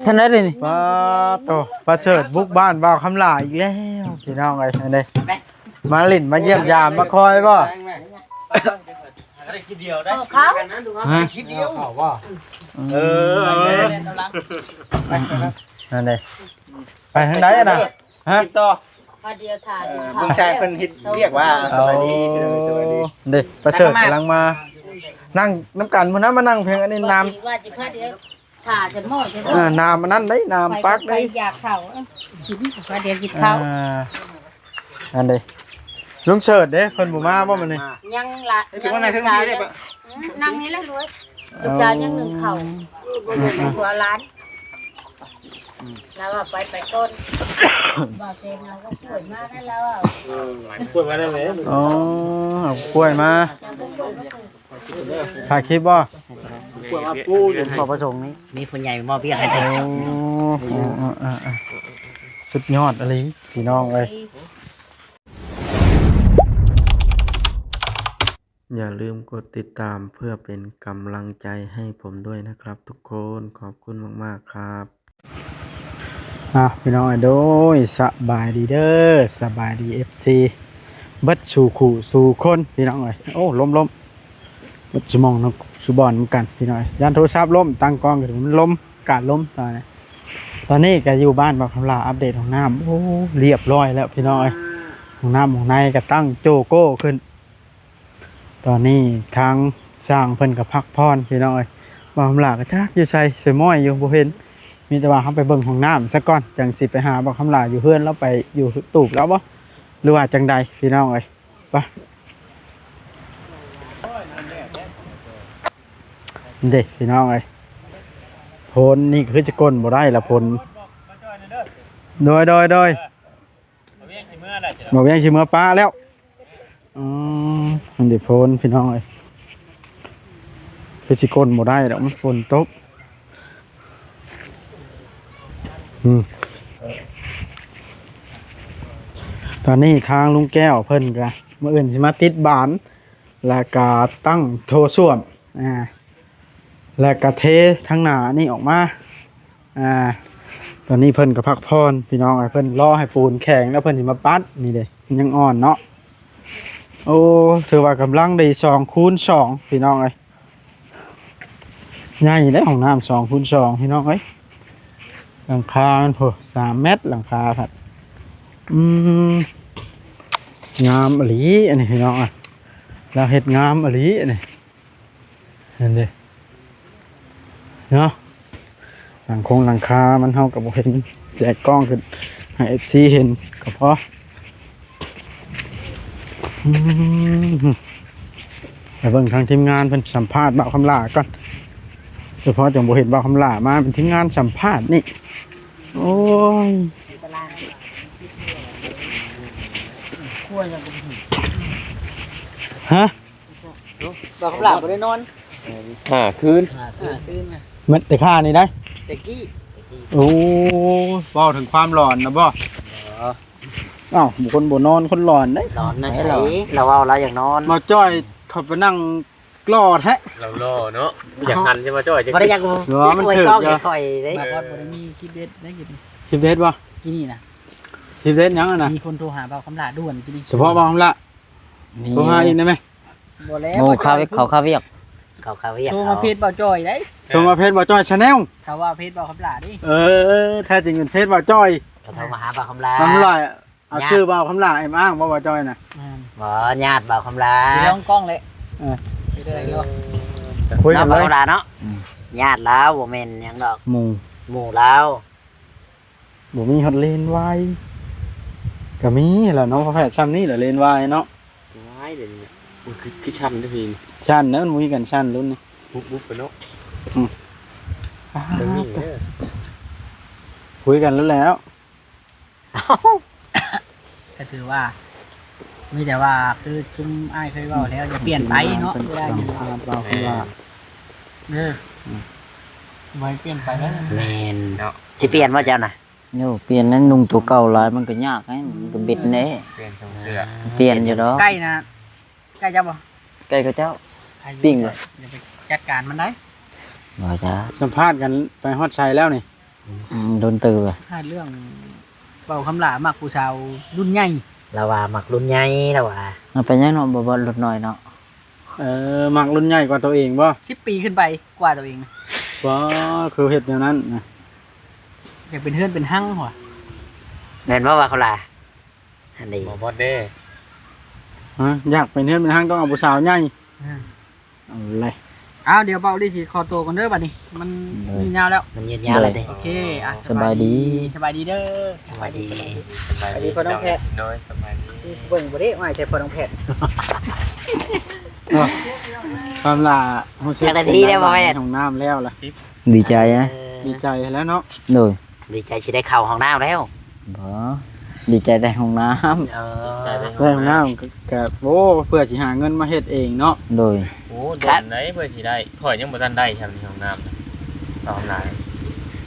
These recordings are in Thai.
ท่านได้เลยนี่ ป้าโตประเสริฐบุกบ้านบ่าวคำลาอีกแล้วพี่น้องเอ้ยอันนี้มาลิ้นมาเยี่ยมยามมาคอยบ่ได้คิดเดียวได้ เขา ฮะ คิดเดียวเขาบ่ นั่นเด้ไปทางใดอ่ะน่ะฮะ ต่อ พอเดียวถ่าย ลุงชายเพิ่นเรียกว่าสวัสดีสวัสดี เด้ประเสริฐกำลังมานั่งน้ำกันพุ่นนะมานั่งเพียงอันนี้น้ำ ว่าจิพาเดียวถ่าจะหม้อจะ น้ำมันนั่นได้น้ำปักได้ อยากเขากินพอเดียวกินเขา อันเด้ลุงเฉิดเด้เพิ่นบ่มาบ่มื้อนี้ ยังละ ถือว่าในทั้งนี้ได้ปะ นั่งนี่แล้วด้วยลูกชายยังหนึ่งเข่าหัวร้านแล้วไปต้นบอกเจนเราก็ป่วยมากนั่นแล้ว พูดมาได้ไหม อ๋อเอากล้วยมาถ่ายคลิปบ่ พูดมาปูอยู่ ขอประสงค์นี้ มีคนใหญ่มอบเบี้ยให้ โอ้สุดยอดอะไรพี่น้องเอ้ยอย่าลืมกดติดตามเพื่อเป็นกำลังใจให้ผมด้วยนะครับทุกคนขอบคุณมากๆครับพี่น้องโดยสบายดีเด้อสบายดี FC เบิดสู่ขู่สู่คนพี่น้องเอ้ยโอ้ล้มเบิดสมองนกสุบอนเหมือนกันพี่น้องยันโทรศัพท์ล้มตั้งกล้องกันมันล้มกาดล้มตอนนี้ก็อยู่บ้านบอกคำลาอัปเดตของน้ำโอ้เรียบร้อยแล้วพี่น้องของน้ำของในก็ตั้งโจโก้ขึ้นตอนนี้ทางสร้างเพิ่นกับพักพรพี่น้องบอกคำลาก็จักอยู่ใส่สวยม้อยอยู่บ่เห็นมีแต่ว่าเขาไปเบิ่งของน้ำซะก่อนจังสิไปหาบอกคำลาอยู่เพื่อนแล้วไปอยู่ตูบแล้วบ่หรือว่าจังใดพี่น้องไปเด็กพี่น้องผลนี่คือจะก้นบ่ได้ละผลโดยบอกเวียงชิเมื่อป้าแล้วมันเด็กผลพี่น้องคือจะก้นบ่ได้แล้วมันฝนตกตอนนี้ทางลุงแก้วเพิ่นกะเมื่ออื่นสิมาติดบานแล้วก็ตั้งโถส้วมแล้วก็เททั้งหน้านี่ออกมาตอนนี้เพิ่นก็พักพรพี่น้องเพิ่นรอให้ปูนแข็งแล้วเพิ่นสิมาปัดนี่เด้ยังอ่อนเนาะโอ้ถือว่ากำลังได้2 คูณ 2พี่น้องใหญ่ได้ของน้ำ2 คูณ 2พี่น้องหลังคามันพอ3 เมตรหลังคาครับงามอหลีอันนี้พี่น้องเราเห็ดงามอหลีอันนี้เห็นดิเนาะหลังคามันเท่ากับเห็นแจกกล้องขึ้นให้ FC เห็นก็พอแต่เบิ่งทางทีมงานเป็นสัมภาษณ์บ่าวคำลาก่อนเฉพาะจังบ่เห็นบ่าวคำลามาเป็นทีมงานสัมภาษณ์นี่โอ้ยฮะ บอกเขาหลับบ่ได้นอน คืน คืนนะ มันแต่ค่านี่ได้ แต่กี้ โอ้บ่ถึงความหลอนนะบ่อ้าวบุคคลบ่นอนคนหลอนได้ นอนนะใช่เราเอาเราอย่างนอน มาจ้อยขับไปนั่งกลอดแฮะ เราล่อเนาะอยากหันใช่ไหมจ้อยจะ บ่ได้ยัง เหรอมันถึก กล้อง จ้ะ ค่อยๆเด้ บอกว่าบ่ได้มีคลิปเด็ดได้กิน คลิปเด็ดบ่ กินนี่นะ คลิปเด็ดยังอ่ะนะ มีคนโทรหาเบาคำลาด่วนกิน เฉพาะบ่ทำละโทรหาอีกได้ไหม บ่แล้ว โอ้เขาเวียกเขาเวียก โทรมาเพจเบาจอยได้ โทรมาเพจบ่จ้อยชาแนล เขาว่าเพจเบาคำลาดิ แท้จริงเป็นเพจบ่จ้อย เขาโทรมาหาบ่าวคำลา บางหลายเอาชื่อบ่าวคำลาไอ้อ้างบ่จ้อยน่ะ บ่ญาติบ่าวคำลา สิลองกล้องเลยไปเด้อเนาะ คุยกัน บ่า เล วย คำลาเนาะญาติแล้วบ่แม่นหยังดอก หมู่ หมู่แล้ว บ่มีฮอตเลนไว้ก็มีแหละเนาะพอแพทย์ซ้ำนี่แหละเลนไว้เนาะ ว้ายเดี๋ยวนี้คือชันด้วยพี่ ชั้นนะมันมีกันชั้นรุ่นนี้ บุ๊บไปเนาะ คุยกันแล้ว ก็คือว่ามีแต่ว่าคือชุมอ้ายเคยเว้าแล้วอย่าเปลี่ยนไปเนาะ เป็นสัมภาษณ์บ่าวคำลา ไม่เปลี่ยนไปแล้ว แม่นสิเปลี่ยนว่าเจ้าน่ะ โยเปลี่ยนนั้นนุ่งตัวเก่าหลายมันก็ยากไงมันก็บิดเน่ เปลี่ยนทรงเสื้อ เปลี่ยนอยู่ดอก ใกล้นะใกล้จะบ่ ใกล้กับเจ้า ปิ้งเลย อย่าไปจัดการมันได้ บ่จ้า สัมภาษณ์กันไปฮอดชัยแล้วนี่ โดนตือว่ะ ถ้าเรื่องเบาคำหลามักผู้สาวรุ่นใหญ่ เราว่ามักรุ่นใหญ่แล้วว่า มันเป็นยังเนาะบ่ลดน้อยเนาะ มักรุ่นใหญ่กว่าตัวเองบ่ 10 ปีขึ้นไปกว่าตัวเองนะ บ่คือเฮ็ดแนวนั้นนะ อยากเป็นเฮือนเป็นหั่งหัว แม่นว่าเขาล่ะอันนี้ บ่บอดเด้ ฮะอยากเป็นเฮือนเป็นห้างต้องเอาผู้สาวใหญ่เอาเลย อ้าวเดี๋ยวเบาดิสิขอตัวก่อนเด้อบัดนี้มันมียาวแล้ว มันยืนยาวเลยเด้ โอเคอ่ะ สบายดี สบายดีเด้อ สวัสดี สบาย สวัสดีพ่อน้องแพทย์ โดยสบายดี เบิ่งบ่ได้ว่าใช่พ่อน้องแพทย์ ความล่ะฮู้สึกของน้ำแล้วล่ะ ดีใจนะ ดีใจแล้วเนาะ โดย ดีใจสิได้เข้าห้องน้ำแล้ว บ่ดีใจได้ห้องน้ำ ใจได้ ได้ของน้ำก็โอ้เพื่อสิหาเงินมาเฮ็ดเองเนาะ โดย โอ้โดนไหนเพื่อสิได้ข่อยยังบ่ทันได้ครับในห้องน้ำเอาหลาย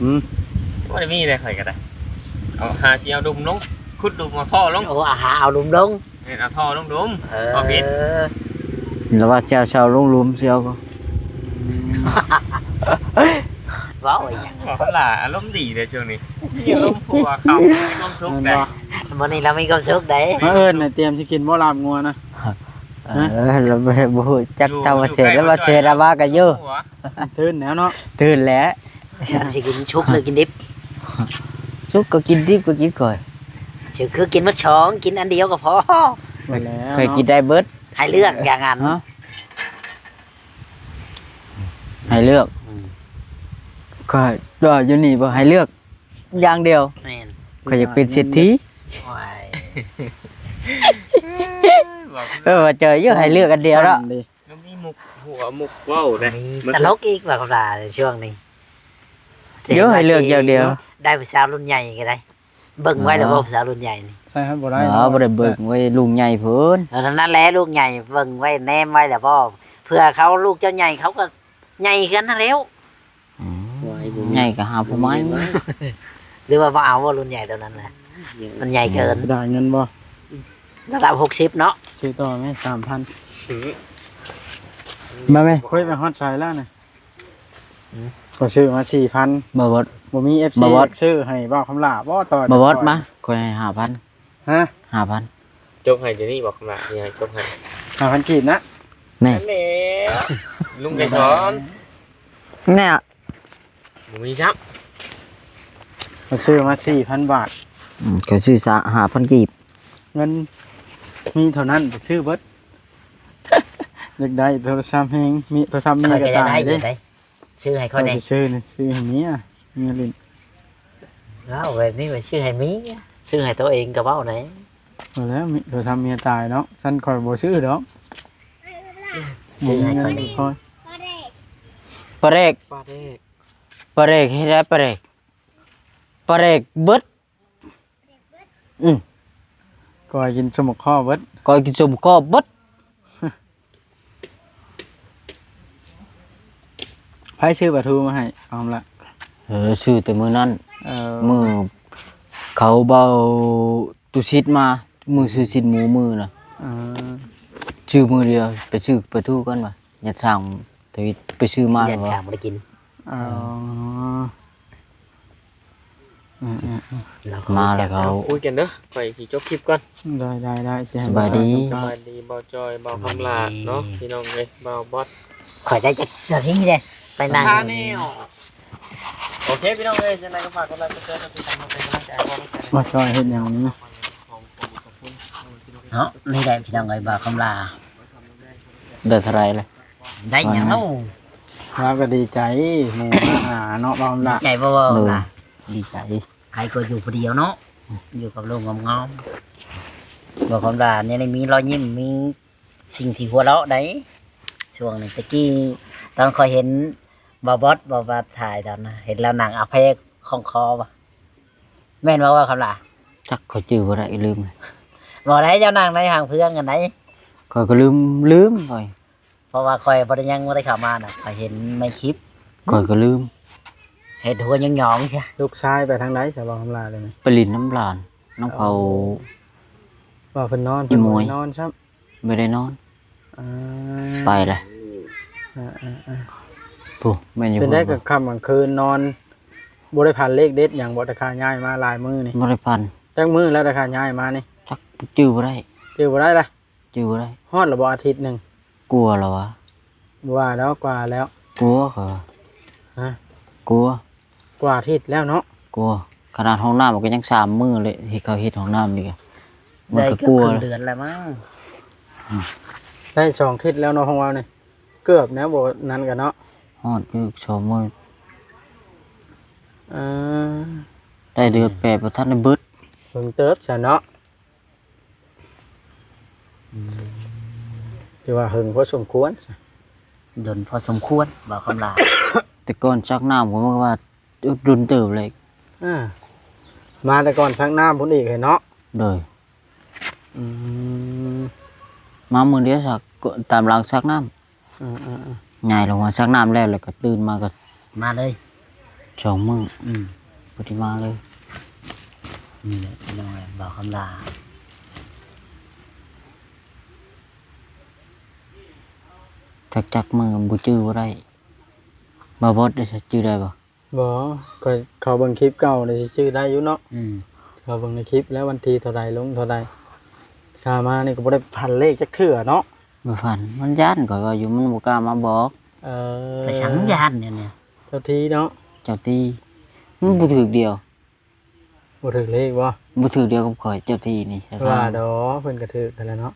อืม บ่ได้มีเลยข่อยก็ได้เอาหาสิเอาดุมลงขุดดุมมาท่อลง โอ้อาหาเอาลุมลง เอาท่อลงดุม เออ เอาผิด แล้วว่าเช้าลงหลุมเสียวก็ ว้าวอีหยัง บอกเขาล่ะอารมณ์ดีเลยช่วงนี้มีอารมณ์ผัวเขามีความสุขได้ วันนี้เรามีความสุขได้ มาเอิ้นน่ะเตรียมสิกินบ่ลาบงัวนะ เราบ่ฮู้จักเจ้าว่าเสร็จแล้วว่าเสร็จแล้วว่าก็เยอะ ตื่นแล้วเนาะ ตื่นแล้ว สิกินชุบหรือกินดิบ สุกก็กินดิบก็กินก่อย ชื่อคือกินมัดช้องกินอันเดียวก็พอ หมดแล้ว เคยกินได้เบิด ให้เลือกอย่างนั้น ฮะให้เลือกก็อยู่นี่บ่ให้เลือกอย่างเดียว แม่น ก็อยากเป็นเศรษฐี โอ้ย ว่าเจอเยอะให้เลือกอันเดียวแล้ว สั่นดิ แล้วมีมุกหัวมุกว้าวได้ มีตลกอีกว่าเขาด่าในช่วงนี้ เยอะให้เลือกอย่างเดียว ได้ภาษารุ่นใหญ่ก็ได้เบิ่งไว้แล้วบ่ภาษารุ่นใหญ่นี่ ใช่ครับบ่ได้ อ๋อบ่ได้เบิกไว้ลุงใหญ่เพิ่น เออนั่นแหละลูกใหญ่เบิ่งไว้แนมไว้แล้วพ่อเพื่อเขาลูกเจ้าใหญ่เขาก็ใหญ่กันนั่นแล้ว ใหญ่ก็หาผู้ไม้ หรือว่าบ่เอาว่ารุ่นใหญ่ตัวนั้นแหละมันใหญ่เกิน ได้เงินบ่ ระดับ60เนาะ ซื้อต่อไหม 3,000 ถือ มาไหมคุยไปฮอดสายแล้วน่ะก็ซื้อมา 4,000 บ่บด บ่มี FC บ่วัด ซื้อให้บ่คำลาบ่ต่อ บ่บดมาคอยให้5,000 ฮะ 5,000 จกให้เดี๋ยวนี้บอกคำละนี่ให้จกให้ 5,000กีบนะ นี่ นั่นแหละลุงไก่ช้อน เนี่ย หมูมีซับ ก็ซื้อมา 4,000 บาท ก็ซื้อ5,000กีบ เงินมีเท่านั้นไปซื้อเบิด อยากได้โทรศัพท์แฮงมีโทรศัพท์มี ค่อย ก็ ก็จะ ตาย ได้อ เด้ ยู่ได้ชื่อให้ ก็ ค่อยได้ สิซื้อนี่ซื้อให้เมียเมียลิ้น เอาไว้นี่ไว้ชื่อให้มีชื่อให้ตัวเองก็เว้าได้ เอาแล้วมีโทรศัพท์เมียตายเนาะฉันคอยบ่ซื้อดอก ชื่อให้ค่อยได้ คอย ปลาเรก ป้าเด้ ปลาเรกให้ได้ปลาเรกเบิด คอยกินสมกข้อเบิด ก็กินสมก็เบิด ไผซื้อปลาทูมาให้เอาละ ซื้อแต่มื้อนั้น มื มื้อเขาเบาตุชิดมามื้อซื้อสินหมูมื้อน่ะ เออ ชื่อมือเดียวไปชื่อไปทู่กันมาอย่าสั่งทวิตไปชื่อมา เรียน หรอ ถามบ่ได้กิน เอา เราก็ มาแล้วเขา คุยกันเด้อไปสิจบคลิปก่อน ได้สิให้ สบายดี สบายดีเบาจอยเบาคำลาเนาะพี่น้องเลยเบาบอส ข่อยได้จักนาทีเด้ไปนั่ง โอเคพี่น้องเลยยังไงก็ฝากกดไลค์กดแชร์กดติดตามเป็นกำลังใจให้พวกเรา ว่าจอยเฮ็ดแนวนี้นะ เนาะนี่ได้พี่น้องเอ้ยบ่าวคำลา ได้เท่าไรเลย ได้หยังเนาะ เราก็ดีใจหมู่มาหาเนาะบ่าวละ ใจบ่บ่าว เลย ล่ะ ดีใจ ใครก็อยู่คนเดียวเนาะอยู่กับลูกงอมๆบ่าวคำลาเนี่ยมีรอยยิ้มมีสิ่งที่หัวเราะได้ช่วงนี้ตะกี้ตอนคอยเห็นบ่าวบอสบ่าวบาถ่ายตอนนะเห็นแล้วหนังอาเพกของคอบ่แม่นว่าคำลา จักเขาจื้อบ่ได้ลืมเลย บ่ได้เจ้านางในห่างเพื่อนกันไหน ข้อยก็ลืมข้อย เพราะว่าคอยบ่ได้ยังบ่ได้เข้ามาน่ะข้อยเห็นในคลิป ข้อยก็ลืม เห็นหัวหยองๆใช่ ลูกชายไปทางไหนสบายคำลาเลยนะ ไปลินน้ำลานน้ำเขา ว่าเพิ่นนอน อี เพิ่น หมวย บ่ได้นอนครับ ไม่ได้นอน อ่า ไปเลย อ่า ผู้แม่นอยู่ เป็นได้ พุ่ กับค่ำกลางคืนนอน บ่ได้พันเลขเด็ดหยังบ่ราคาย้ายมาหลายมื้อนี่ บ่ได้พัน จักมื้อแล้วราคาย้ายมานี่ จักจื้อบ่ได้ ชื่อบ่ได้ล่ะ จื้อบ่ได้ ฮอดละบ่อาทิตย์หนึง กลัวแล้ววะ บ่ว่าแล้วกว่าแล้ว กลัวก็ ฮะ กลัว กว่าอาทิตย์แล้วเนาะ กลัวขนาดห้องน้ำมันก็ยัง3มื้อเลยที่เขาเฮ็ดห้องน้ำนี่ก็มัน ได้ ก็ เกือบ กลัว ครึ่งเดือนแล้วมั้ง ได้2อาทิตย์แล้วเนาะของเรานี่เกือบแล้วบ่นั้นกันเนาะ ฮอดอยู่2มื้อ เออ ได้เดือน8บ่ทันได้เบิด เพิ่งเติบซะเนาะถือว่าหึงพอสมควร ดนพอสมควรบอกคำลา แต่ก่อนซักน้ำก็มันก็ว่ารุนเติบเลย อ่ามาแต่ก่อนซักน้ำพุ่นอีกเห็นเนาะ โดย อืม มามื้อเดียวซักก็ตามหลังซักน้ำ อ่า ง่ายลงมาซักน้ำแล้วก็ตื่นมาก็ มาเลย 2มื้อบ่ได้มาเลย นี่แหละพี่น้องบอกคำลา จักมือบ่จื้อบ่ได้บ่บดได้จื้อได้บ่ บ่ก็เขาเบิ่งคลิปเก่าเลยสิชื่อได้อยู่เนาะ อืม เขาเบิ่งในคลิปแล้ววันที่เท่าใดลงเท่าใดข้ามานี่ก็บ่ได้พันเลขจักเทื่อเนาะ บ่ฝันมันย้านก็ว่าอยู่มันบ่กล้ามาบอก เออ ไปชังยานเนี่ย เจ้าทีเนาะ เจ้าที่มันบ่ถูกเดียว บ่ถึกเลขบ่ บ่ถูกเดียวกับข่อยเจ้าที่นี่ ว่าดอเพิ่นก็ถึกนั่นแหละเนาะ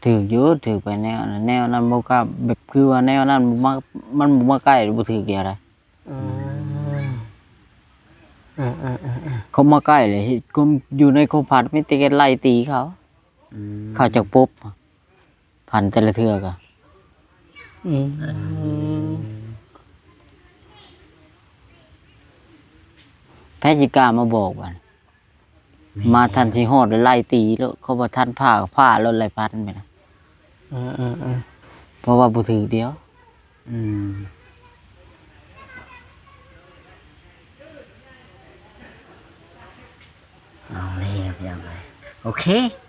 ถูกอยู่ถูกไปแนวนั้นแนวนั้นบ่กล้าแบบคือว่าแนวนั้นบ่มามันบ่มาใกล้บ่ถูกเดียวได้ เขามาใกล้เลยเฮ็ดก็อยู่ในความผัดมีแต่แกไล่ตีเขา เขาจักปุ๊บพันแต่ละเทื่อก็ อืม แพทย์สิกล้ามาบอกว่ามาทันสิฮอดแล้วไล่ตีแล้วเขาบ่ทันผ้าก็ผ้าแล้วไล่พันไปนะ เพราะว่าบ่ถือเดียว อืมเอาเลยพี่น้องเลยโอเค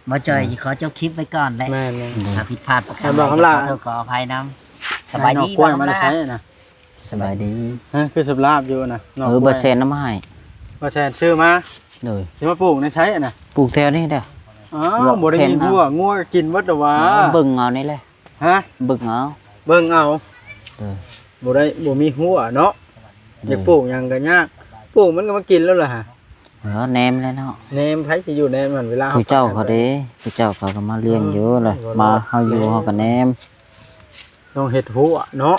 มาจอยขอจบคลิปไว้ก่อนแหละ แม่น ถ้าผิดพลาดประการ ครับ ใด บอกคำลา ขอโทษขออภัยนำสบายดี กล้วย บ่ มาได้ คำ ใช้ ลา นะ สบายดี ฮะคือสบลาบอยู่นะนอกกล้ บ่ วย แซนน้ำมาให้ บ่แซนซื้อมา เลย สิมาปลูกในใช้น่ะ ปลูกแถวนี้เด้อ อ้าวบ่ได้มีงัวงัวกินวัดดอกว่า เบิ่งเอานี่แหละ ฮะ เบิ่งเอา เบิ่งเอา เออ บ่มีหัวเนาะอยากปลูกหยังก็ยากปลูกมันก็มากินแล้วล่ะฮะ แนมแล้วเนาะ แนมไผสิอยู่แนมมันเวลา ผู้เจ้าเขาเด้ผู้เจ้าเขาก็มาเลี้ยงอยู่เลยมาเฮาอยู่เฮาก็แนม ต้องเฮ็ดหัวเนาะ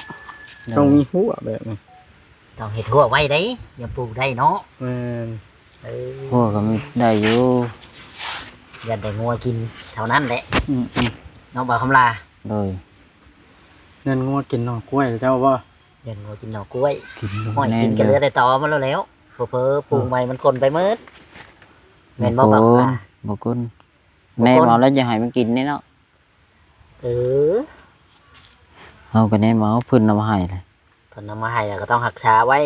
ต้องมีหัวแบบนี้ ต้องเห็ดหัวไว้ได้อย่าปลูกได้เนาะ แม่น พวกก็มีได้อยู่ อย่าแต่งัวกินเท่านั้นแหละ อืม น้องบ่าวคำลา เลย นั่นงัวกินหน่อกล้วยเจ้าบ่ อย่างัวกินหน่อกล้วย กิน ห้อย แน่ กินกันเหลือแต่ตอมันแล้วเผลอๆปลูกใหม่มันกลนไปมืดแม่นบ่บ่าวคำลา บ่กุนแนมเอาแล้วจะให้มันกินนี่เนาะ เออ เฮาก็แนมเอาเพิ่นนำมาให้เลย เพิ่นนำมาให้แล้วก็ต้องรักษาไว้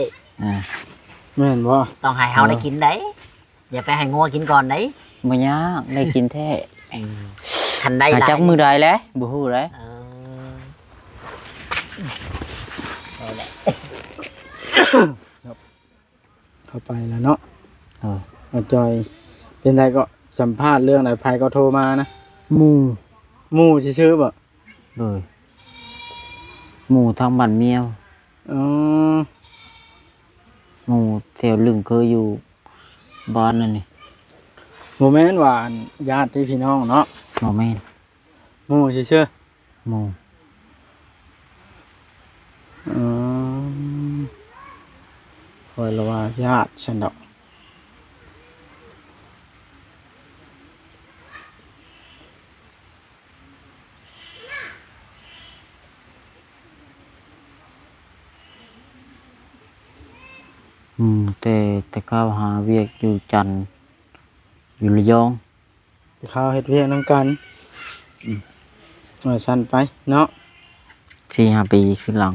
อ่า แม่นบ่ ต้องให้เฮาได้กินได้อย่าไปให้งัวกินก่อนได้ บ่ยากได้กินแท้ คันได้ หา หลาย จักมือใดแหละบ่ฮู้เลย เออเอาแหละ เข้าไปแล้วเนาะ เออ เอาจอยเป็นไรก็สัมภาษณ์เรื่องไหนไผก็โทรมานะ หมู่ หมู่ชื่อๆบ่ เลยหมู่ทางบ้านเมียว อ๋อ หมู่แถวลึงเคยอยู่บ้านนั่นนี่ บ่แม่นว่าญาติพี่น้องเนาะ บ่แม่น หมู่ชื่อ หมู่ ๆอ๋อคอยละว่าญาติฉันดอกแต่เขาหาเวียกอยู่จันทน์อยู่ระยอง ไปข้าวเฮ็ดเวียกนํกันว่าซั่นไปเนาะ 4-5 ปีขึ้นหลัง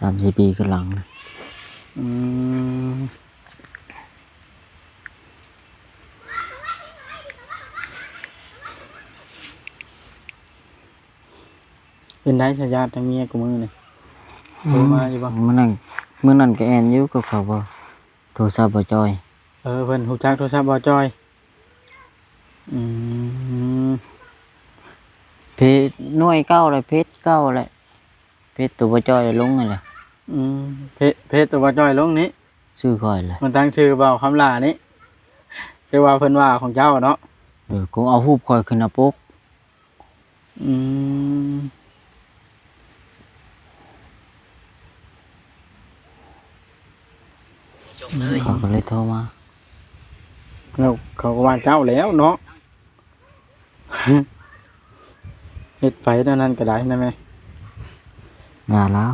3-4 ปีขึ้นหลังนะ อืมเป็นได้ชะญาติทางเมียกูมือนี่โทรมาอยู่บ่ มานั่ง มื้อนั้นก็แอนอยู่กับเขาบ่โทรศัพท์บ่จอย เพิ่นฮู้จักโทรศัพท์บ่จอยอืม เพจหน่วยเก้าเลยเพจเก้าเลยเพจตัวบ่จอยลงนั่นแหละ เพจตัวบ่จอยลงนี้ ชื่อค่อยเลย มันตั้งชื่อเบาคำลานี้ชื่อว่าเพิ่นว่าของเจ้าเนาะ คงเอารูปค่อยขึ้นหน้าปก อืม เขาก็เลยโทรมา แล้วเขาก็ว่าเจ้าแล้วเนาะ เฮ็ดไปเท่านั้นก็ได้นะแม่ งานแล้ว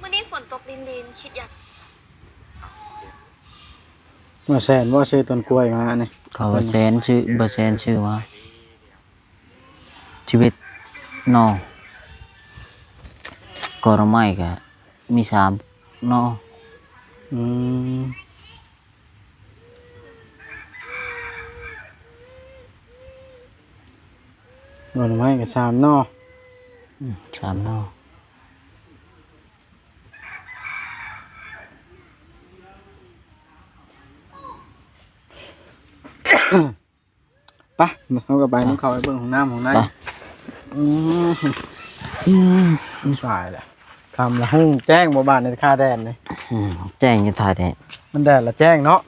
มื่อนี้ฝนตกดินคิดอยาก มาแสนว่าซื้อต้นกล้วยมานี่ เขาว่าแสนชื่อบ่แสนชื่อว่าชีวิตนอก็ระไม้ก็มี3นอ อืมหน่อไม้ก็3นอ 3นอ ไปเอากระบายน้ำเข้าไปเบิ่งของน้ำของในอืมสายแหละคำละหุ้งแจ้งบ่บ้านในค่าแดนนี่ แจ้งจะถ่ายได้ มันแดดละแจ้งเนาะ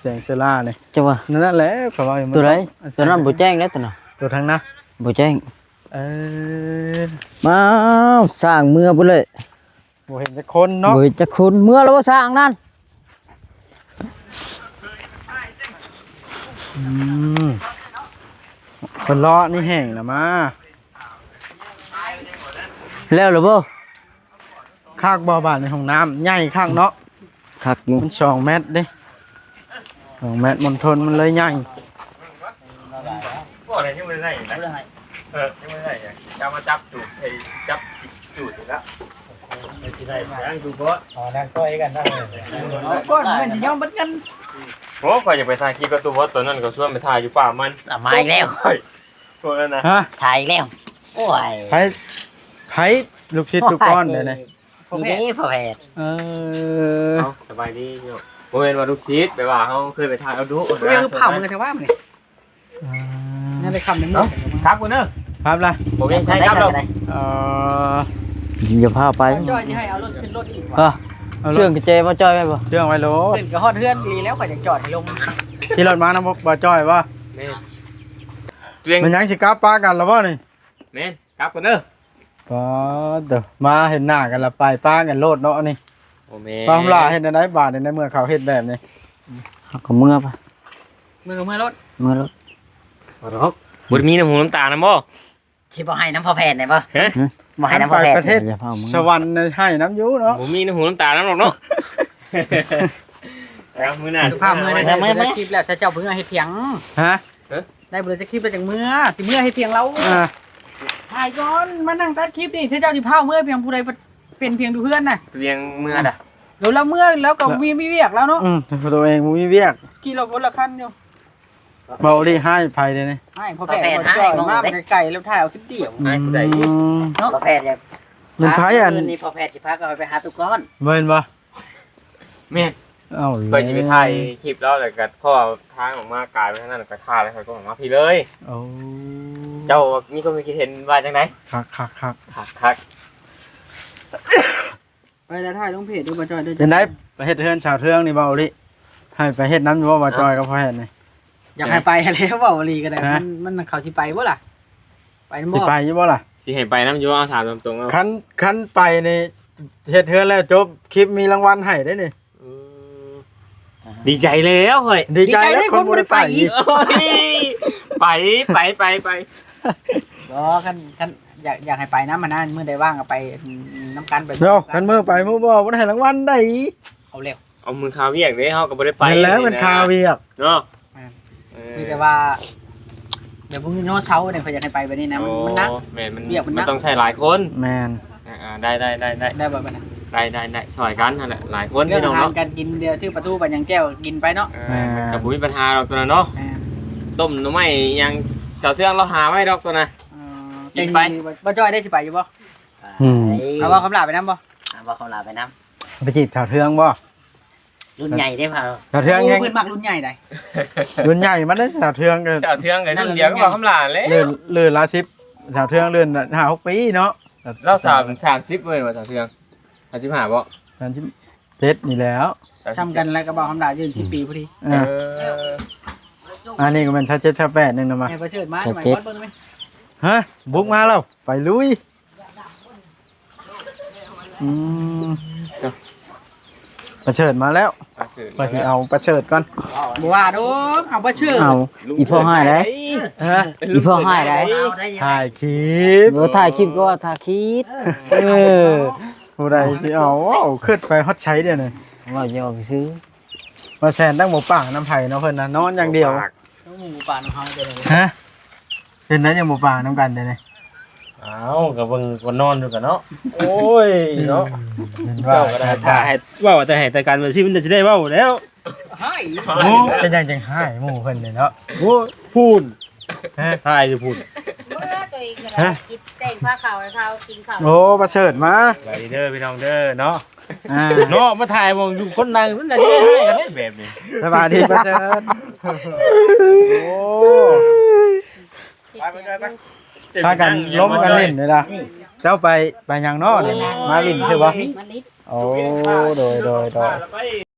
แจ้งเซล่านี่ จ้าว่า นั่นแหละเขาว่าอย่าง ตัวไหนตัวนั้นบ่แจ้งแล้วตัวน่ะ ตัวทั้งนะ บ่แจ้ง เออ มาสร้างเมื่อพุ่นเลย บ่เห็นจะคนเนาะ บ่จะคุณเมื่อแล้วบ่สร้างนั่น คนเลาะนี่แห้งละมา แล้วหรือบ่ คากบ่อบานในห้องน้ำใหญ่ข้างเนาะ คักอยู่ มัน2 เมตรเด้2 เมตรมณฑลมันเลยใหญ่ บ่ได้ที่มันได้นะที่มันได้จะมาจับจูดไอ้จับจูดแล้ว ก้อนมันจะยอมบัดกัน โอ้ข่อยอยากไปถ่ายคลิปกับตัวตัวนั้นก็ชวนไปถ่ายอยู่ป่ามัน มาอีกแล้ว ตัวนั้นนะ ฮะ ถ่ายอีกแล้วโอ้ย ไผลูกศิษย์ทุกก้อนเด้นี่ นี่เด้พ่อแพทย์ เออ เอาสบายดีเนาะโมเมนต์ว่าลูกชิดไปว่าเขาเคยไปถ่ายเอาดู เรื่องเผาเลยแต่ว่ามันนี่นั่นได้คำหนึ่งมั้ง ครับคุณเนอะ ครับล่ะ ผมยังใช้ครับเรา เออ อย่าพาไป จอยที่ให้เอารถขึ้นรถอีก เออเชื่องกระเจมาจ้อยไว้บ่ เชื่องไว้โลด เล่นกับฮอดเฮือนดีแล้วก็อยากจอดให้ลง ที่รถมานะบ่จ้อยว่า เมนตัวเอง มันยังสิกลับปากันแล้วบ่นี่ เมนครับคุณเนอะ ก็เด้อมาเห็นหน้ากันและไปป้ากันโลดเนาะนี่ โอเมน ป้าหลาเห็นได้บาทในเมื่อเขาเฮ็ดแบบนี้ เอาก็เมื่อไป เมื่อรถ เมื่อรถ บุญมีน้ำหูน้ำตานะบ่ สิบ่ให้น้ำพ่อแพทย์ได้บ่ ฮะ บ่ให้น้ำ ไป พ่อแพท ป ย์ ระเทศ อย่าพามึง สวรรค์ให้น้ำอยู่เนาะ บุญมีน้ำหูน้ำตาน้ำหรอกเนาะแล้วมือหน้า ภาพเมื่อได้ได้คลิปแล้วถ้าเจ้าเพิ่งให้เถียง ฮะ ได้เบอร์จะคลิปแล้วจากเมื่อสิเมื่อให้เถียงเรา อ่า ถ่ายก่อนมานั่งตัดคลิปนี่ถ้าเจ้าที่เผาเมื่อเพียงผู้ใดเป็นเพียงดูเพื่อนน่ะ เรียงมือด่ะ เดี๋ยวเราเมื่อแล้วก็มีเวียกแล้วเนาะ ตัวเองบ่มีเวียก กี่เราคนละคันเดียว เบาดิให้ภัยเลยนี่ ให้พอแปะพอจ่อยมากไก่แล้วถ่ายเอาคลิปเดียว ไอ้ผู้ใด พ่อแพทย์เนี่ย มันไผอัน คืนี่พ่อแพทย์สิพากันไปหาตุกก้อน เบิ่นบ่ เม่น เอ้า เปิดจะไปถ่ายคลิปแล้วแต่กัดพ่อทางออกมากลายไปทางนั้นก็ถ่ายแล้วเขาก็ออกมาพี่เลย โอ้ เจ้ามีคนมีคิดเห็นว่าจังได คัก คัก ไปแล้วถ่ายลงเพจดูมาจ่อยด้วย เป็นได้ไปเฮ็ดเฮือนชาวเทืองนี่เบาดิให้ไปเฮ็ดน้ำอยู่บ่จอยกับพ่อเฮ็ดนี่ อยากให้ไปแล้วเปล่าลีก็ได้มันเขาสิไปบ่ล่ะไปน้ำ สิ บ่ ไปอยู่บ่ล่ะ สิเห็นไปน้ำอยูเอาถามตรงๆเอา คันไปนี่เฮ็ดเฮือนแล้วจบคลิปมีรางวัลให้ได้นี่ ดีใจแล้วเฮ้ย ดีใจแล้วคนบ่ได้ไป ไป ก็คันอยากให้ไปนะมันนั่นมื้อใดว่างก็ไปน้ำกันไป เนาะคันมื้อไปมื้อบ่บ่ได้ให้รางวัลได้ เอาเร็ว เอามือคาเวียกเด้เฮาก็บ่ได้ไป ไปแล้วมันคาเวียก เนาะ มีแต่ว่าเดี๋ยวพรุ่งนี้โน้ตเช้าเนี่ยเขาอยากให้ไปแบบนี้นะมันนัก แม่นมัน เวียกมันนัก มันต้องใช้หลายคน แม่น ได้ ได้แบบนั้น ได้ช่วยกันนั่นแหละหลายคน เรื่อง พี่น้ อา อง หาร เนาะ การกินเดียวชื่อประตูปัญญังแก้วกินไปเนาะ กับบุ้ยปัญหาดอกตัวนั้นเนาะ แม่น ต้มหน่อไม้ยังเจ้าเทืองเราหาไว้ดอกตัวน่ะ กินไป บ่จ้อยได้สิไปอยู่บ่ อืม เอาว่าคำลาไปนํบ่ เอาบ่เขาลาไปน้ ไปจีบชาวเทืองบ่ ำรุ่นใหญ่ได้เปล่า ชาวเทืองแฮง เพิ่นมักรุ่นใหญ่ได้ รุ่นใหญ่มันได้ชาวเทืองก็ เจ้าเทืองกับรุ่นเดียวก็บอกคำลาเลย เลื่อนละ10ชาวเทืองเลื่อน5-6ปีเนาะ เรา30เลยว่าเจ้าเทือง35บ่ 37นี่แล้ว ทำกันแล้วก็บอกคำลายืน10ปีพอดี อ่าอันนี้ก็เป็นชา7ชา8นึงนะมา ให้ประเชิดมาหน่อยวัดเบิ่งได้ไหม ฮะบุกมาแล้วไปลุยประเชิดมาแล้วไปสิเอาประเชิดก่อน บ่ว่าดอกเอาประเชิด เอาอีพ่อให้ได้ ฮะ อีพ่อให้ได้ ถ่ายคลิป ถ่ายคลิปก็ว่าถ่ายคลิปอ ผู้ใดสิเอาว้าวขึ้นไปฮอตใช้เดี๋ยวนี้ ว่าจะเอาไปซื้อ มาแซนตั้งหมูป่าน้ำไผ่เนาะเพิ่นนะนอนอย่างเดียว หมูป่าของเขาจะได้ ฮะเป็นนั้นยังหมูป่าน้ำกันเดี๋ยวนี้ อ้าวกับเบิ่งวันนอนอยู่กันเนาะโอ้ยเนาะ เห็นว่า เจ้าก็ได้ถ่ายว่าแต่ให้แต่การแบบที่มันจะได้เว้าแล้ว ให้ โอ้เป็นยังจังให้หมู่เพิ่นเลยเนาะ โอ้พูดถ่ายจะพูด เมื่อตัวเองก็ได้กินแต่งผ้าขาวให้เขากินข้าว โอ้ประเชิดมา ไปเด้อพี่น้องเด้อเนาะ อ่า เนาะมาถ่ายมองอยู่คนดังมันน่าจะให้กันได้แบบนี้ สบายดีประเชิดโอ้ พากันล้มกันเล่นเลยล่ะเจ้าไปยังเนอกเลยมาลิ้นใช่ปะ มันนิด โอ้โดย